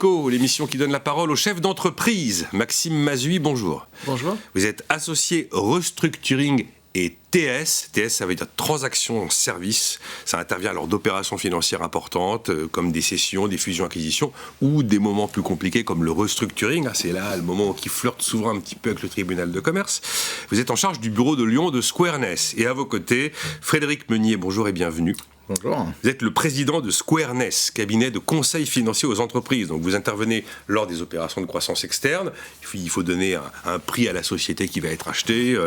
Éco, l'émission qui donne la parole aux chefs d'entreprise. Maxime Mazui, bonjour. Bonjour. Vous êtes associé restructuring et TS. TS, ça veut dire transaction en service. Ça intervient lors d'opérations financières importantes, comme des cessions, des fusions-acquisitions, ou des moments plus compliqués comme le restructuring. C'est là le moment qui flirte souvent un petit peu avec le tribunal de commerce. Vous êtes en charge du bureau de Lyon de Squareness. Et à vos côtés, Frédéric Meunier, bonjour et bienvenue. Bonjour. Vous êtes le président de Squareness, cabinet de conseil financier aux entreprises. Donc vous intervenez lors des opérations de croissance externe. Il faut donner un prix à la société qui va être achetée.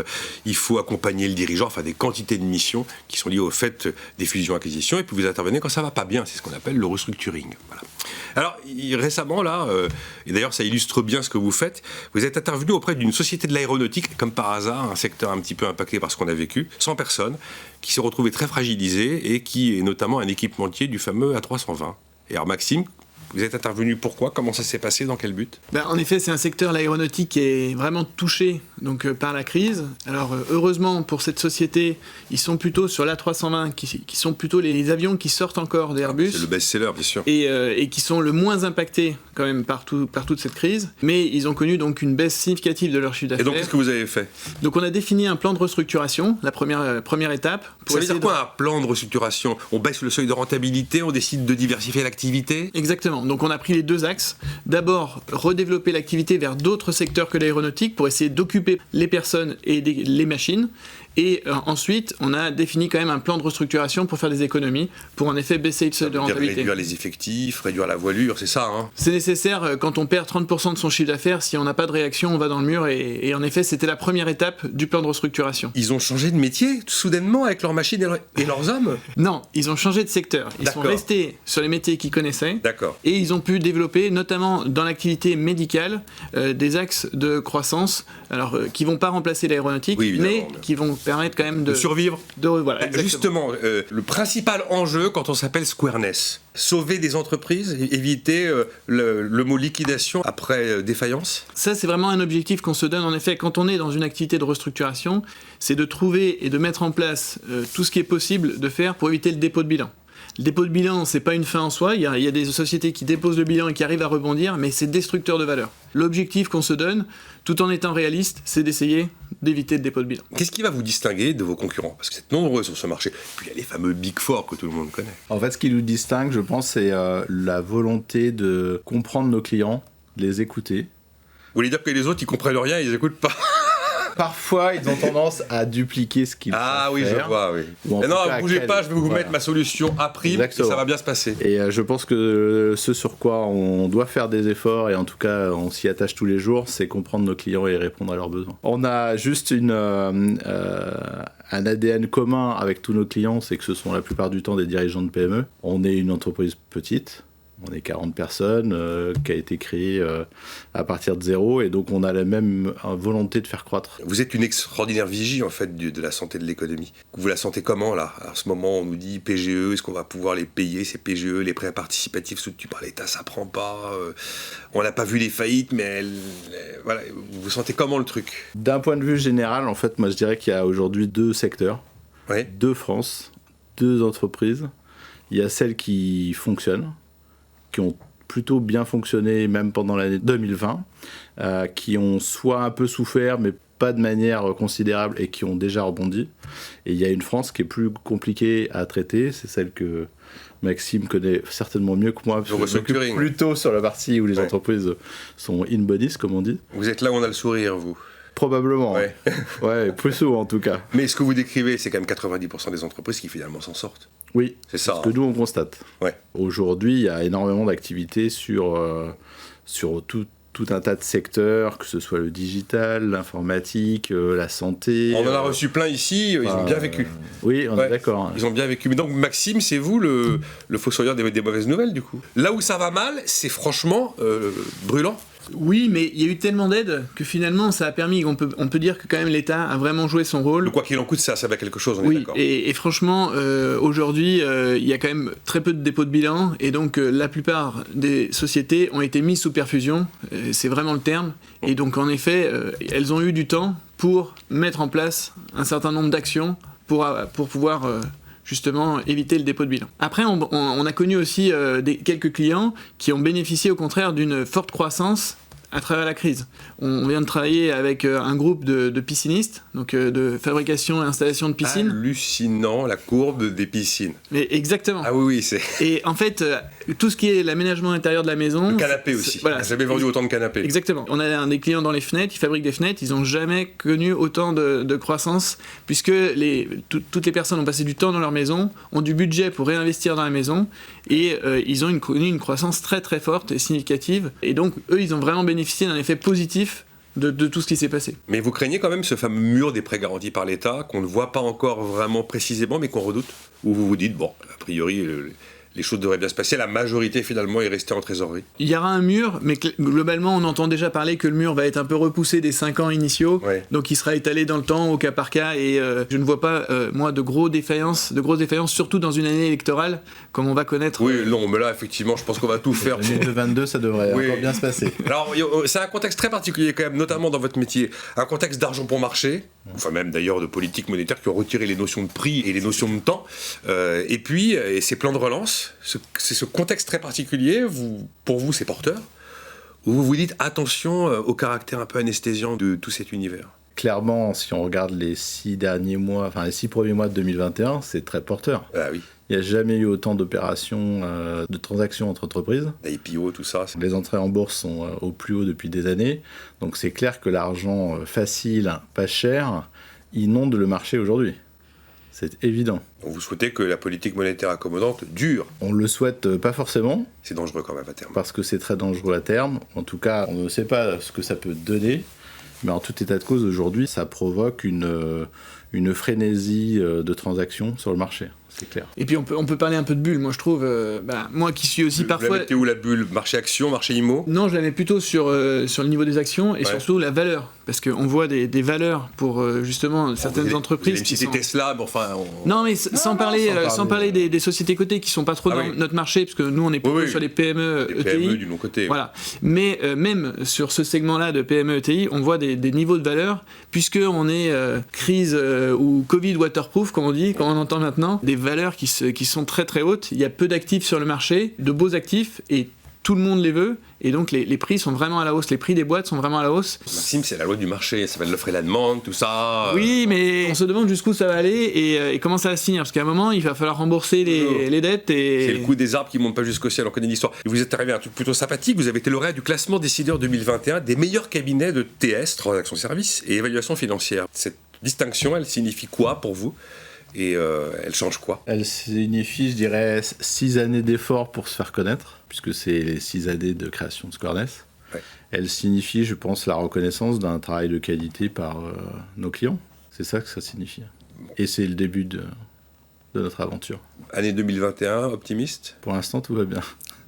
Il faut accompagner le dirigeant, enfin des quantités de missions qui sont liées au fait des fusions-acquisitions. Et puis vous intervenez quand ça ne va pas bien. C'est ce qu'on appelle le restructuring. Voilà. Alors récemment, là, et d'ailleurs ça illustre bien ce que vous faites, vous êtes intervenu auprès d'une société de l'aéronautique, comme par hasard, un secteur un petit peu impacté par ce qu'on a vécu, 100 personnes, qui s'est retrouvé très fragilisé et qui est notamment un équipementier du fameux A320. Et alors Maxime, vous êtes intervenu pourquoi? Comment ça s'est passé? Dans quel but? En effet, c'est un secteur, l'aéronautique, qui est vraiment touché par la crise. Alors heureusement pour cette société, ils sont plutôt sur l'A320, qui sont plutôt les avions qui sortent encore d'Airbus. C'est le best-seller, bien sûr. Et qui sont le moins impactés quand même par toute cette crise. Mais ils ont connu donc une baisse significative de leur chiffre d'affaires. Et donc qu'est-ce que vous avez fait? Donc on a défini un plan de restructuration, la première étape. Ça veut dire quoi un plan de restructuration? On baisse le seuil de rentabilité, on décide de diversifier l'activité? Exactement. Donc on a pris les deux axes. D'abord, redévelopper l'activité vers d'autres secteurs que l'aéronautique pour essayer d'occuper les personnes et les machines. Et ensuite, on a défini quand même un plan de restructuration pour faire des économies, pour en effet baisser le seuil de rentabilité. Réduire les effectifs, réduire la voilure, c'est ça, hein? C'est nécessaire quand on perd 30% de son chiffre d'affaires. Si on n'a pas de réaction, on va dans le mur. Et en effet, c'était la première étape du plan de restructuration. Ils ont changé de métier, soudainement, avec leurs machines et leurs hommes? Non, ils ont changé de secteur. Ils sont restés sur les métiers qu'ils connaissaient. D'accord. Et ils ont pu développer, notamment dans l'activité médicale, des axes de croissance, alors qui vont pas remplacer l'aéronautique, mais qui vont permettre quand même de survivre. Voilà, justement, le principal enjeu quand on s'appelle Squareness, sauver des entreprises, éviter le mot liquidation après défaillance. Ça, c'est vraiment un objectif qu'on se donne. En effet, quand on est dans une activité de restructuration, c'est de trouver et de mettre en place tout ce qui est possible de faire pour éviter le dépôt de bilan. Le dépôt de bilan, c'est pas une fin en soi. Il y a des sociétés qui déposent le bilan et qui arrivent à rebondir, mais c'est destructeur de valeur. L'objectif qu'on se donne, tout en étant réaliste, c'est d'essayer d'éviter le dépôt de bilan. Qu'est-ce qui va vous distinguer de vos concurrents? Parce que c'est nombreux sur ce marché. Puis il y a les fameux Big Four que tout le monde connaît. En fait, ce qui nous distingue, je pense, c'est la volonté de comprendre nos clients, de les écouter. Vous voulez dire que les autres, ils comprennent rien, ils n'écoutent pas? Parfois, ils ont tendance à dupliquer ce qu'ils font. Ah oui, faire, je vois, oui. Non, bougez pas, je vais vous mettre ma solution à prime et ça va bien se passer. Et je pense que ce sur quoi on doit faire des efforts, et en tout cas on s'y attache tous les jours, c'est comprendre nos clients et répondre à leurs besoins. On a juste un ADN commun avec tous nos clients, c'est que ce sont la plupart du temps des dirigeants de PME. On est une entreprise petite. On est 40 personnes, qui a été créée à partir de zéro, et donc on a la même volonté de faire croître. Vous êtes une extraordinaire vigie en fait de la santé de l'économie. Vous la sentez comment là? À ce moment, on nous dit PGE, est-ce qu'on va pouvoir les payer, ces PGE, les prêts participatifs soutenus par l'État, ça prend pas. On n'a pas vu les faillites, mais voilà, vous sentez comment le truc? D'un point de vue général, en fait, moi je dirais qu'il y a aujourd'hui deux secteurs, deux France, deux entreprises. Il y a celles qui fonctionnent, qui ont plutôt bien fonctionné même pendant l'année 2020, qui ont soit un peu souffert mais pas de manière considérable et qui ont déjà rebondi. Et il y a une France qui est plus compliquée à traiter, c'est celle que Maxime connaît certainement mieux que moi, parce que je m'occupe plutôt sur la partie où les entreprises sont in bodies, comme on dit. Vous êtes là où on a le sourire, vous? Probablement, ouais, plus souvent en tout cas. Mais ce que vous décrivez, c'est quand même 90% des entreprises qui finalement s'en sortent. Oui, c'est ça. Ce que nous on constate. Aujourd'hui, il y a énormément d'activités sur tout un tas de secteurs, que ce soit le digital, l'informatique, la santé. On en a reçu plein ici, ils ont bien vécu. Oui, on est d'accord. Ils ont bien vécu. Mais donc Maxime, c'est vous le fossoyeur des mauvaises nouvelles du coup? Là où ça va mal, c'est franchement brûlant. Oui, mais il y a eu tellement d'aides que finalement ça a permis, on peut dire que quand même l'État a vraiment joué son rôle. Le quoi qu'il en coûte, ça va quelque chose, on est d'accord. Et franchement, aujourd'hui, il y a quand même très peu de dépôts de bilan, et donc la plupart des sociétés ont été mises sous perfusion, c'est vraiment le terme, et donc en effet, elles ont eu du temps pour mettre en place un certain nombre d'actions pour pouvoir justement éviter le dépôt de bilan. Après, on a connu aussi quelques clients qui ont bénéficié au contraire d'une forte croissance à travers la crise. On vient de travailler avec un groupe de piscinistes, donc de fabrication et installation de piscines. Hallucinant, la courbe des piscines. Mais exactement. Ah oui, c'est... Et en fait, tout ce qui est l'aménagement intérieur de la maison... Le canapé aussi. Voilà. On n'a jamais vendu autant de canapés. Exactement. On a des clients dans les fenêtres, ils fabriquent des fenêtres, ils n'ont jamais connu autant de croissance, puisque toutes les personnes ont passé du temps dans leur maison, ont du budget pour réinvestir dans la maison, et ils ont connu une croissance très très forte et significative. Et donc, eux, ils ont vraiment bénéficié d'un effet positif de tout ce qui s'est passé. Mais vous craignez quand même ce fameux mur des prêts garantis par l'État, qu'on ne voit pas encore vraiment précisément, mais qu'on redoute? Ou vous vous dites, bon, a priori, les choses devraient bien se passer, la majorité finalement est restée en trésorerie? Il y aura un mur, mais globalement on entend déjà parler que le mur va être un peu repoussé des 5 ans initiaux, donc il sera étalé dans le temps au cas par cas, et je ne vois pas, moi, de grosses défaillances, surtout dans une année électorale, comme on va connaître. Oui, non, mais là effectivement je pense qu'on va tout faire pour... 2022, ça devrait encore bien se passer. Alors c'est un contexte très particulier quand même, notamment dans votre métier, un contexte d'argent pour marché, enfin même d'ailleurs de politique monétaire qui ont retiré les notions de prix et les notions de temps, et puis ces plans de relance, c'est ce contexte très particulier, pour vous c'est porteur, où vous vous dites attention au caractère un peu anesthésiant de tout cet univers? Clairement, si on regarde les 6 premiers mois de 2021, c'est très porteur. Ah oui. Il n'y a jamais eu autant d'opérations, de transactions entre entreprises. IPO, tout ça. Les entrées en bourse sont au plus haut depuis des années. Donc c'est clair que l'argent facile, pas cher, inonde le marché aujourd'hui. C'est évident. Donc vous souhaitez que la politique monétaire accommodante dure? On ne le souhaite pas forcément. C'est dangereux quand même à terme. Parce que c'est très dangereux à terme. En tout cas, on ne sait pas ce que ça peut donner. Mais en tout état de cause, aujourd'hui, ça provoque une frénésie de transactions sur le marché. C'est clair. Et puis on peut parler un peu de bulle, moi je trouve, moi qui suis aussi parfois... Vous la mettez où la bulle? Marché action, marché IMO? Non, je la mets plutôt sur le niveau des actions et surtout la valeur. Parce qu'on voit des valeurs pour justement certaines entreprises qui sont... Tesla, mais enfin... Non, mais sans parler des sociétés cotées qui sont pas trop dans notre marché, parce que nous on est plutôt sur les PME, ETI. PME du non-coté. Voilà. Mais même sur ce segment-là de PME, ETI, on voit des niveaux de valeur, puisqu'on est crise ou Covid waterproof, comme on dit, comme on entend maintenant, des valeurs qui sont très très hautes. Il y a peu d'actifs sur le marché, de beaux actifs, et tout le monde les veut, et donc les prix sont vraiment à la hausse, les prix des boîtes sont vraiment à la hausse. Maxime, c'est la loi du marché, ça s'appelle l'offre et la demande, tout ça. Oui, mais on se demande jusqu'où ça va aller et comment ça va se finir, parce qu'à un moment, il va falloir rembourser les dettes. Et... C'est le coût des arbres qui ne montent pas jusqu'au ciel, on connaît l'histoire. Et vous êtes arrivé à un truc plutôt sympathique, vous avez été lauréat du classement décideur 2021 des meilleurs cabinets de TS, transactions services, et évaluation financière. Cette distinction, elle signifie quoi pour vous ? Et elle change quoi? Elle signifie, je dirais, 6 années d'efforts pour se faire connaître, puisque c'est les 6 années de création de Squareness. Ouais. Elle signifie, je pense, la reconnaissance d'un travail de qualité par nos clients. C'est ça que ça signifie. Et c'est le début de notre aventure. Année 2021, optimiste? Pour l'instant, tout va bien.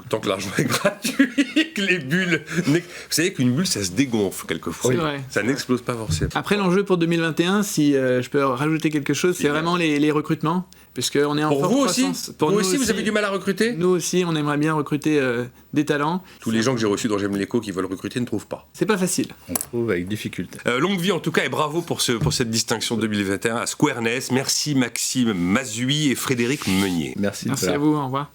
Tant que l'argent est gratuit, que les bulles... Vous savez qu'une bulle, ça se dégonfle quelquefois. C'est vrai. Ça n'explose pas forcément. Après, l'enjeu pour 2021, si je peux rajouter quelque chose, c'est vraiment les recrutements. Puisqu'on est en forte croissance. Pour vous aussi, vous avez du mal à recruter? Nous aussi, on aimerait bien recruter des talents. Tous les gens que j'ai reçus dans J'aime l'écho qui veulent recruter ne trouvent pas. C'est pas facile. On trouve avec difficulté. Longue vie en tout cas, et bravo pour cette distinction 2021 à Squareness. Merci Maxime Mazui et Frédéric Meunier. Merci à vous, au revoir.